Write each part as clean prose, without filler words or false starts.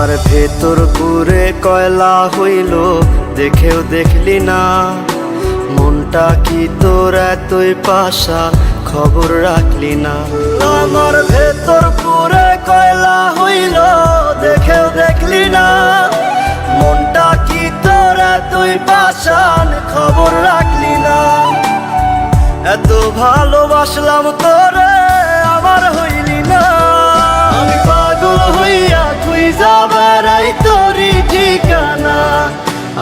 আমার ভেতর পুরে কয়লা হইল, দেখেও দেখলি না। মনটা কি তোর এতই পাশা, খবর রাখলি না। আমার ভেতর পুরে কয়লা হইল, দেখেও দেখলি না। মনটা কি তোর এতই পাশান, খবর রাখলি না। এত ভালোবাসলাম তোরে, আমার হইলি না। আমি পাগল হইয়া খুঁজা বেড়াই তোরই ঠিকানা।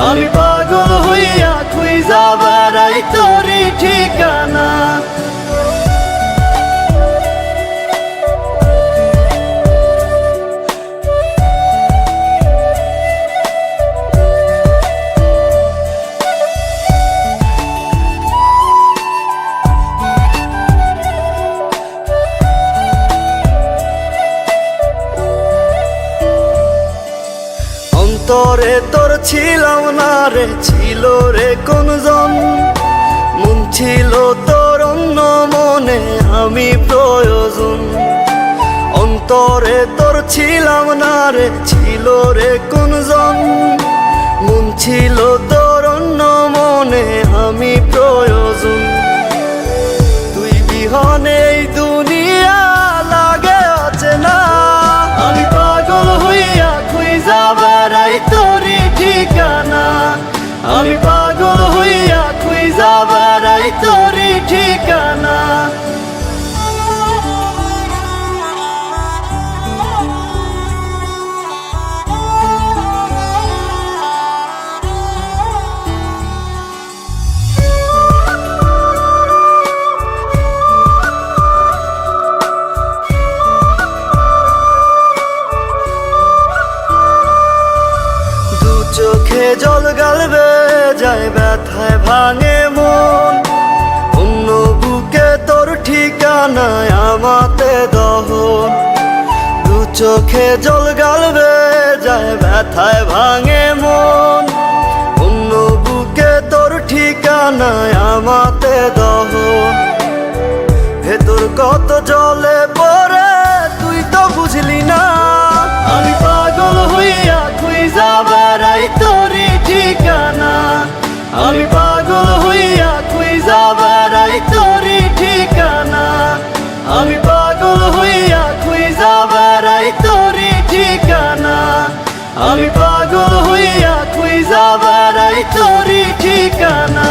আমি পাগল হইয়া খুঁজা বেড়াই তোরই ঠিকানা। অন্তরে তোর ছিলাম না রে, ছিল রে কোনজন। মন ছিল তোর অন্য মনে, আমি প্রয়োজন। অন্তরে তোর ছিলাম না রে, ছিল রে কোনজন। মন ছিল তোর অন্য মনে, আমি প্রয়োজন। তুই বিহনে এই দুনিয়া লাগে অচেনা। আমি পাগল হইয়া খুঁজা বেড়াই তোরই ঠিকানা। আমি পাগল হইয়া খুঁজা বেড়াই তোরই ঠিকানা। চোখে জল গালবে যায়, ব্যথায় ভাঙে মন। অন্য বুকে তোর ঠিকানায় আমাতে দহন। দু চোখে জল গালবে যায়, ব্যথায় ভাঙে মন। অন্য বুকে তোর ঠিকানায় আমাতে দহন। ভেতর কত জলে পড়ে তুই তো বুঝলি না। আমি পাগল হইয়া খুঁজা বেড়াই তোরই ঠিকানা। আমি পাগল হইয়া খুঁজা বেড়াই তোরই ঠিকানা। আমি পাগল হইয়া খুঁজা বেড়াই তোরই ঠিকানা। আমি পাগল হইয়া খুঁজা বেড়াই তোরই ঠিকানা।